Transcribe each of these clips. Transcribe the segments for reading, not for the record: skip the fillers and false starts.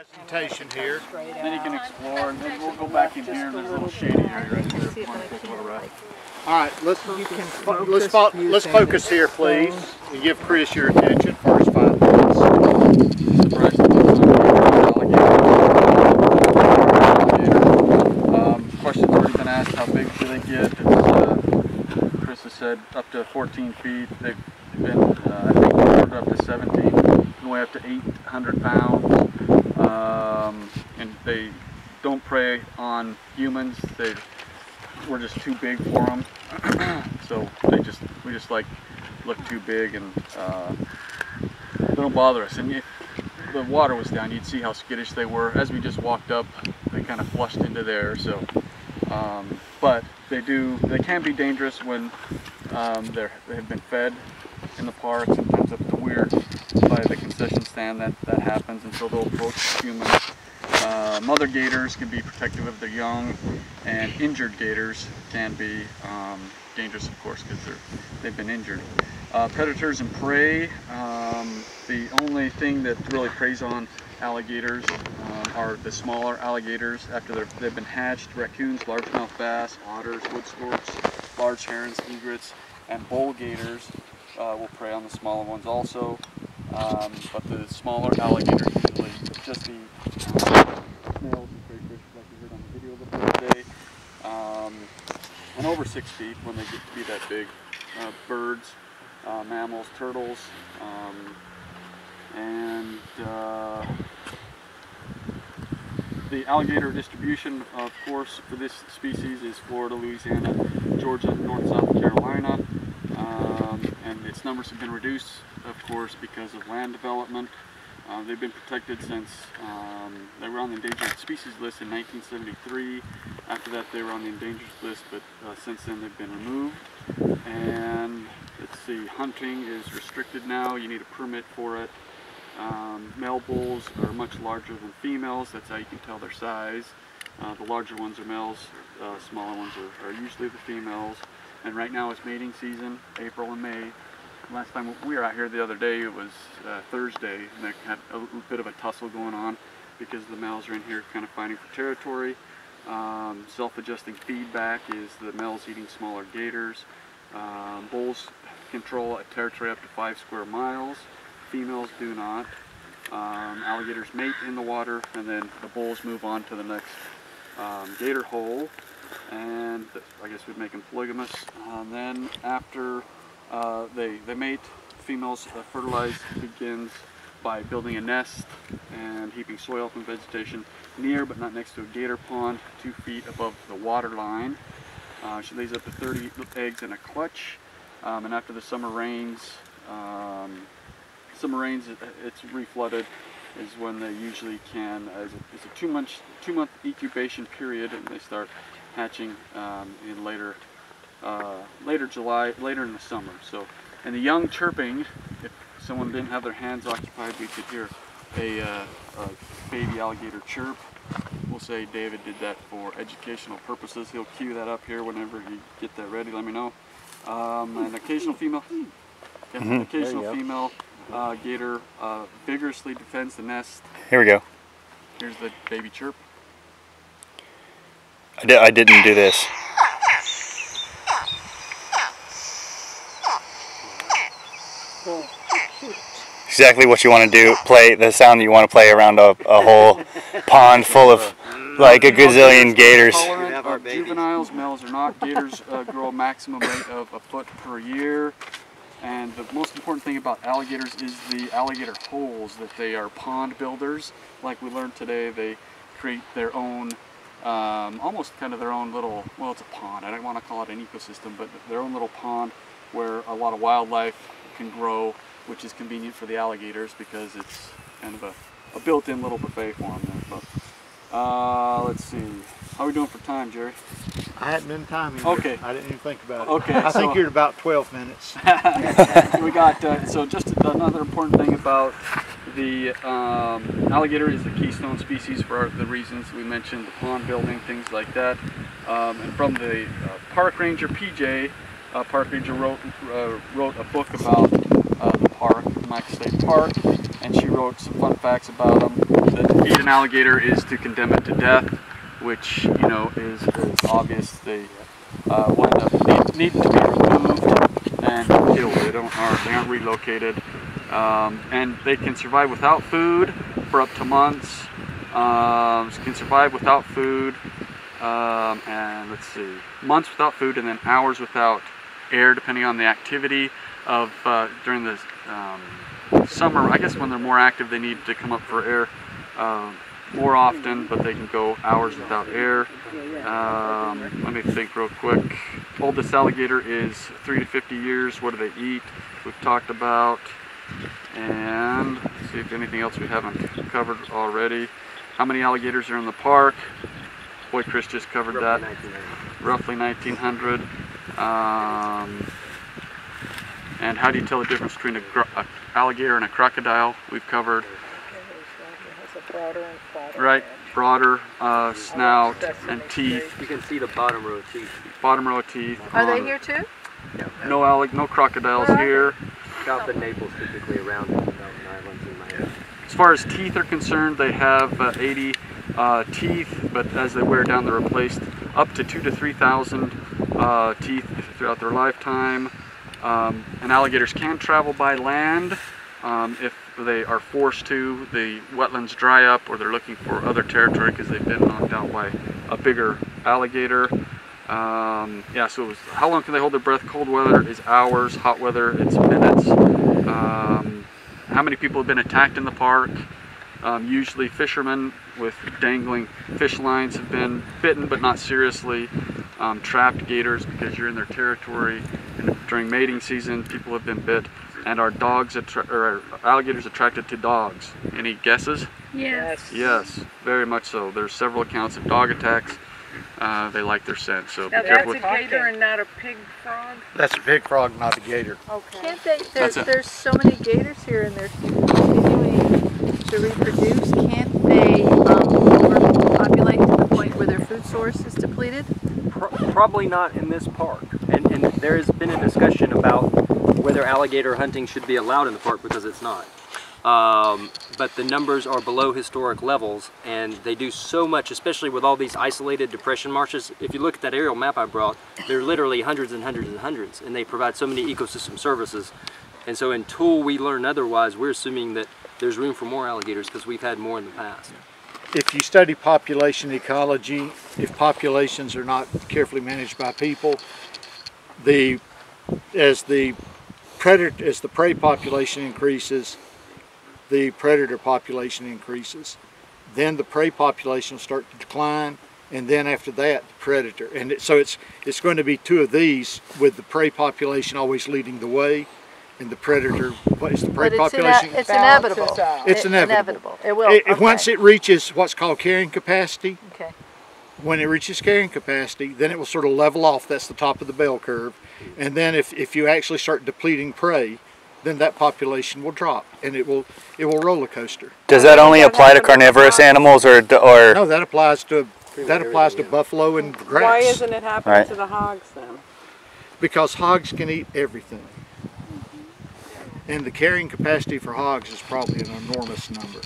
Presentation here. Then you can explore, and then we'll go back in here, and there's a little shady area right here. All right, let's focus here, please, and give Chris your attention for his 5 minutes. Questions already been asked: how big do they get? Chris has said up to 14 feet. They've been, I think, ordered up to 17, can weigh up to 800 pounds. And they don't prey on humans. We're just too big for them. So we just like look too big, and they don't bother us. And if the water was down, you'd see how skittish they were. As we just walked up, they kind of flushed into there. So, but they can be dangerous when they have been fed in the park. Sometimes up to weird by the concession stand that happens, and so they'll approach humans. Mother gators can be protective of their young, and injured gators can be dangerous, of course, because they've been injured. Predators and prey. The only thing that really preys on alligators are the smaller alligators after they've been hatched. Raccoons, largemouth bass, otters, wood storks, large herons, egrets, and bull gators will prey on the smaller ones also. But the smaller alligators usually just eat snails and crayfish, like you heard on the video the other day. And over 6 feet when they get to be that big. Birds, mammals, turtles, and the alligator distribution, of course, for this species is Florida, Louisiana, Georgia, North, South Carolina, and its numbers have been reduced, of course, because of land development. They've been protected since they were on the endangered species list in 1973. After that, they were on the endangered list, but since then they've been removed. And let's see, hunting is restricted now. You need a permit for it. Male bulls are much larger than females. That's how you can tell their size. The larger ones are males, smaller ones are usually the females. And right now it's mating season, April and May. Last time we were out here the other day, it was Thursday, and they had a bit of a tussle going on because the males are in here kind of fighting for territory. Self-adjusting feedback is the males eating smaller gators. Bulls control a territory up to 5 square miles. Females do not. Alligators mate in the water, and then the bulls move on to the next gator hole, and I guess we'd make them polygamous. Then after they mate, females fertilize begins by building a nest and heaping soil and vegetation near but not next to a gator pond 2 feet above the water line. She lays up to 30 eggs in a clutch, and after the summer rains, it's reflooded is when they usually can, it's a 2 month incubation period, and they start hatching in later July, later in the summer. So, and the young chirping, if someone didn't have their hands occupied, we could hear a baby alligator chirp. We'll say David did that for educational purposes. He'll cue that up here whenever you get that ready. Let me know. An occasional female, female gator vigorously defends the nest. Here we go. Here's the baby chirp. I didn't do this. Exactly what you want to do. Play the sound you want to play around a whole pond full of like a gazillion gators. Juveniles, males are not. Gators grow a maximum rate of a foot per year. And the most important thing about alligators is the alligator holes, that they are pond builders. Like we learned today, they create their own, almost kind of their own little, well, it's a pond. I don't want to call it an ecosystem, but their own little pond where a lot of wildlife can grow, which is convenient for the alligators because it's kind of a built-in little buffet for them there. But, let's see. How are we doing for time, Jerry? I hadn't been timing. Okay. I didn't even think about it. Okay. I think you're at about 12 minutes. We got, so just another important thing about the alligator is the keystone species for the reasons we mentioned, the pond building, things like that. And from the park ranger, PJ, park ranger wrote a book about the park, Mike State Park. and she wrote some fun facts about them. To defeat an alligator is to condemn it to death, which, you know, is obvious. They need to be removed and killed. They aren't relocated, and they can survive without food for up to months. Can survive without food, and let's see, months without food, and then hours without air, depending on the activity of during the summer. I guess when they're more active, they need to come up for air more often, but they can go hours without air. Let me think real quick. Oldest alligator is 3 to 50 years. What do they eat? We've talked about. And let's see if anything else we haven't covered already. How many alligators are in the park? Boy, Chris just covered that. Roughly 1,900. And how do you tell the difference between an alligator and a crocodile? We've covered. Right, broader snout and teeth. You can see the bottom row of teeth. Bottom row of teeth. Are they here too? No crocodiles here. South of Naples, typically around Mountain Islands in Miami. As far as teeth are concerned, they have 80 teeth, but as they wear down, they're replaced up to 2,000 to 3,000 teeth throughout their lifetime. And alligators can travel by land if they are forced to. The wetlands dry up, or they're looking for other territory because they've been knocked out by a bigger alligator. Yeah, so how long can they hold their breath? Cold weather is hours, hot weather it's minutes. How many people have been attacked in the park? Usually fishermen with dangling fish lines have been bitten, but not seriously. Trapped gators, because you're in their territory. And during mating season, people have been bit. And are alligators attracted to dogs? Any guesses? Yes. Yes, very much so. There's several accounts of dog attacks. They like their scent, so be Now careful. that's a gator and not a pig frog? That's a pig frog, not a gator. Okay. Can't they, That's it. there's so many gators here and they're continuing to reproduce. Can't they overpopulate to the point where their food source is depleted? Probably not in this park. And there has been a discussion about whether alligator hunting should be allowed in the park, because it's not. But the numbers are below historic levels, and they do so much, especially with all these isolated depression marshes. If you look at that aerial map I brought, there are literally hundreds and hundreds and hundreds, and they provide so many ecosystem services. And so until we learn otherwise, we're assuming that there's room for more alligators because we've had more in the past. If you study population ecology, if populations are not carefully managed by people, as the prey population increases, the predator population increases. Then the prey population will start to decline, and then after that, the predator. And so it's going to be two of these, with the prey population always leading the way, and the predator. What is the prey population? It's inevitable. It's inevitable. It will. Okay. Once it reaches what's called carrying capacity, Okay. when it reaches carrying capacity, then it will sort of level off. That's the top of the bell curve. And then if you actually start depleting prey, then that population will drop, and it will roller coaster. Does that only apply to carnivorous animals, or No, that applies to buffalo and grass. Why isn't it happening Right. to the hogs then? Because hogs can eat everything. And the carrying capacity for hogs is probably an enormous number,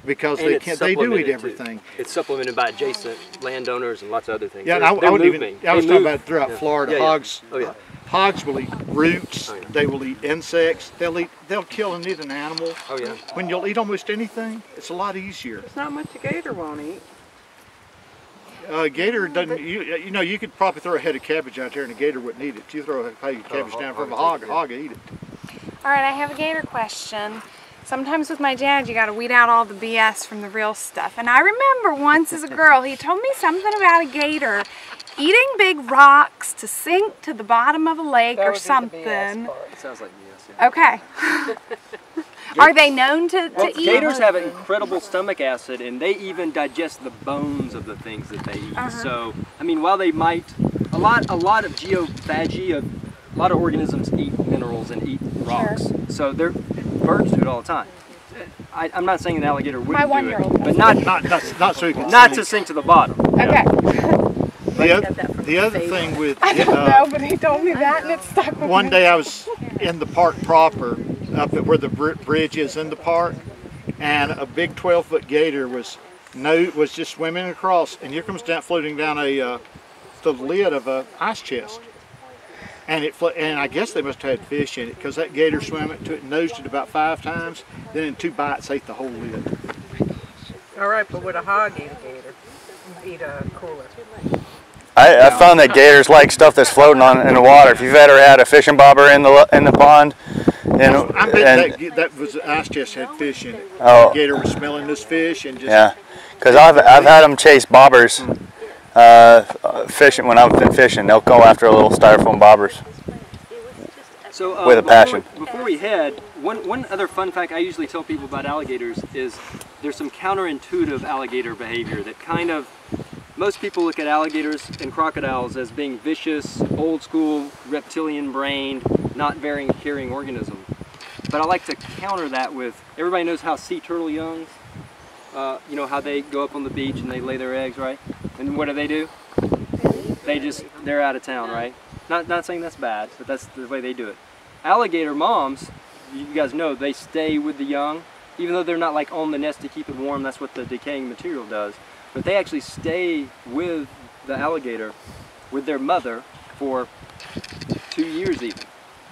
because And they it's do eat supplemented, too. everything. It's supplemented by adjacent landowners and lots of other things. Yeah, and They're I wouldn't even. moving. I was They talking move. about throughout Yeah. Florida. Yeah, yeah. Hogs. Oh yeah. Hogs will eat roots. Oh, yeah. They will eat insects. They'll kill and eat an animal. Oh yeah. When you'll eat almost anything, it's a lot easier. There's not much a gator won't eat. Gator doesn't. You know, you could probably throw a head of cabbage out there and a gator wouldn't eat it. You throw a head of cabbage down from a hog will eat it. All right, I have a gator question. Sometimes with my dad, you got to weed out all the BS from the real stuff. And I remember once as a girl, he told me something about a gator eating big rocks to sink to the bottom of a lake or something. It sounds like yes. Yeah. Okay. Are they known to eat? Gators have incredible stomach acid, and they even digest the bones of the things that they eat. So, I mean, while they might, a lot of geophagy, a lot of organisms eat minerals and eat rocks. Sure. So birds do it all the time. I'm not saying an alligator wouldn't My do one-year-old it, but Not so you can. not to sink to the bottom. Okay. The other thing with I don't know, but he told me that and it stuck with one me. day I was in the park proper, up at where the bridge is in the park, and a big 12-foot gator was just swimming across, and here comes down, floating down the lid of a ice chest. And I guess they must have had fish in it, because that gator swam it to it, nosed it about 5 times, then in 2 bites ate the whole lid. All right, but would a hog eat a gator? Eat a cooler? I found that gators like stuff that's floating in the water. If you've ever had a fishing bobber in the pond, I bet that was the ice chest had fish in it. Oh. The gator was smelling this fish and just. Yeah, because I've had them chase bobbers fishing when I've been fishing. They'll go after a little styrofoam bobbers. So, with a passion. Before we head, one other fun fact I usually tell people about alligators is there's some counterintuitive alligator behavior that kind of, most people look at alligators and crocodiles as being vicious, old school, reptilian-brained, not very caring organism. But I like to counter that with, everybody knows how sea turtle youngs, you know, how they go up on the beach and they lay their eggs, right? And what do? They're out of town, right? Not saying that's bad, but that's the way they do it. Alligator moms, you guys know, they stay with the young, even though they're not like on the nest to keep it warm. That's what the decaying material does. But they actually stay with the alligator, with their mother, for 2 years even.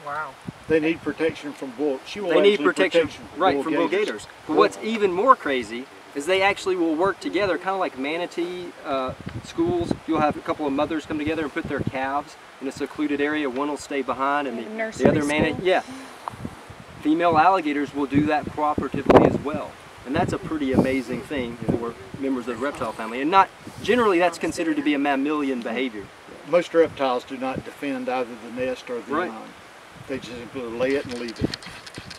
Wow. They need protection from bull. They need protection, right, from bull gators. But what's even more crazy is they actually will work together, kind of like manatee schools. You'll have a couple of mothers come together and put their calves in a secluded area. One will stay behind, and the other manatee. Yeah. Female alligators will do that cooperatively as well. And that's a pretty amazing thing for members of the reptile family. And not generally, that's considered to be a mammalian behavior. Most reptiles do not defend either the nest or the young. They just simply lay it and leave it.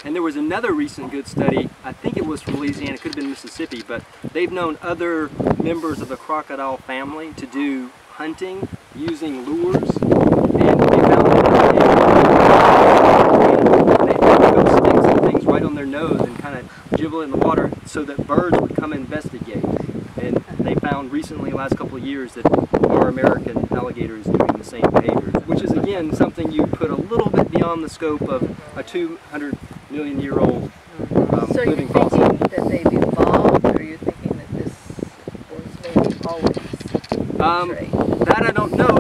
And there was another recent good study, I think it was from Louisiana, it could have been Mississippi, but they've known other members of the crocodile family to do hunting using lures, and they found that they put sticks and things right on their nose and kind of gibble it in the water so that birds would come investigate. And they found recently, in the last couple of years, that our American alligator is doing the same behavior, which is again something you put a little bit beyond the scope of a 200-million-year-old So living you're fossil. thinking that they've evolved, or you're thinking that this was maybe always a trait? That I don't know,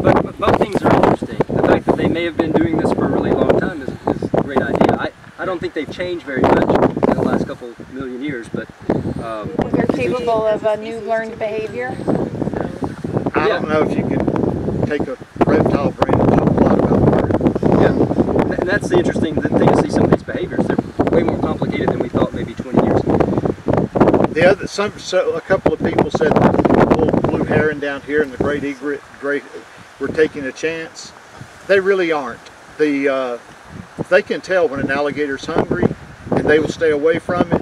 but both things are interesting. The fact that they may have been doing this for a really long time is a great idea. I don't think they've changed very much in the last couple million years, but They're capable of a new learned behavior. I don't know if you can take a reptile brain and know a lot about birds. yeah, and that's the interesting thing to see some of these behaviors. They're way more complicated than we thought maybe 20 years ago. A couple of people said that the little blue heron down here and the great egret were taking a chance. They really aren't. They can tell when an alligator's hungry, and they will stay away from it.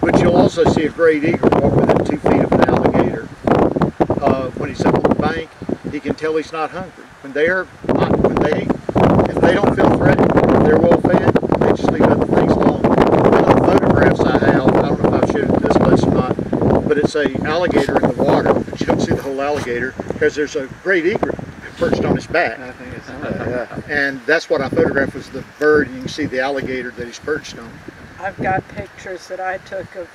But you'll also see a great egret walk within 2 feet of an alligator. When he's up on the bank, he can tell he's not hungry. If they don't feel threatened, if they're well fed, they just leave other things alone. One of the photographs I have, I don't know if I've showed it this place or not, but it's a alligator in the water, but you don't see the whole alligator because there's a great egret perched on his back. I think it's And that's what I photographed, was the bird, and you can see the alligator that he's perched on. I've got pictures that I took of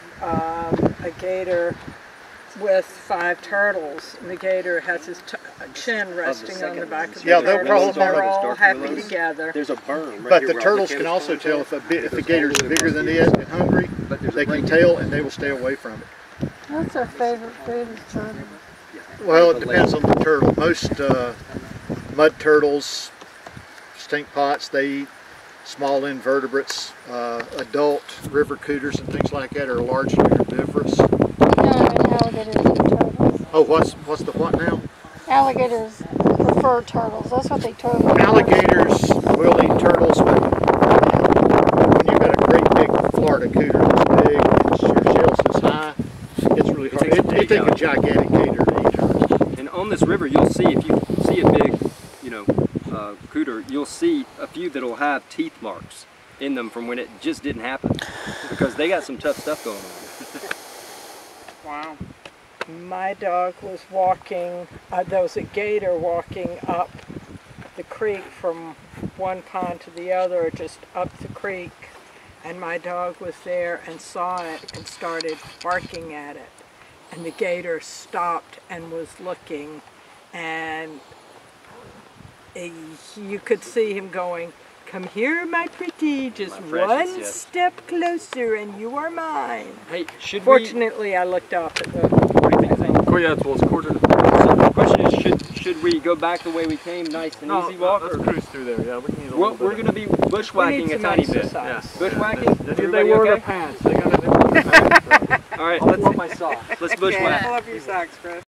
a gator with 5 turtles. And the gator has his chin resting on the back of the Yeah, they'll turtles. probably- They're all happy together. There's a berm. But the turtles can also tell if a gator's bigger than it and hungry, they can tell and they will stay away from it. What's our favorite food is turtle? Well, it depends on the turtle. Most mud turtles, stink pots, they eat small invertebrates. Adult river cooters and things like that are largely herbivorous. Alligators eat turtles. Oh, what's the what now? Alligators prefer turtles. That's what they told me. Alligators will eat turtles, but when you've got a great big Florida cooter that's big and your shell's this high, it's really hard. It takes a gigantic gator to eat turtles. And on this river, you'll see, if you see a big, cooter, you'll see a few that'll have teeth marks in them from when it just didn't happen, because they got some tough stuff going on. Wow. My dog was walking, there was a gator walking up the creek from one pond to the other, just up the creek, and my dog was there and saw it and started barking at it. And the gator stopped and was looking, and you could see him going, "Come here, my pretty, just My precious, one yes. step closer and you are mine." Hey, should Fortunately, I looked off at the Oh yeah, well, it's quarter to so the question is, should we go back the way we came, nice and easy walk? let's Or cruise through there. Yeah, we can use a we're little bit going to be bushwhacking We a need tiny some bit. exercise. Bushwhacking? They Everybody wore okay? their pants. They got it. All right, I'll pull up my sock. let's bushwhack. Pull up your socks, Chris.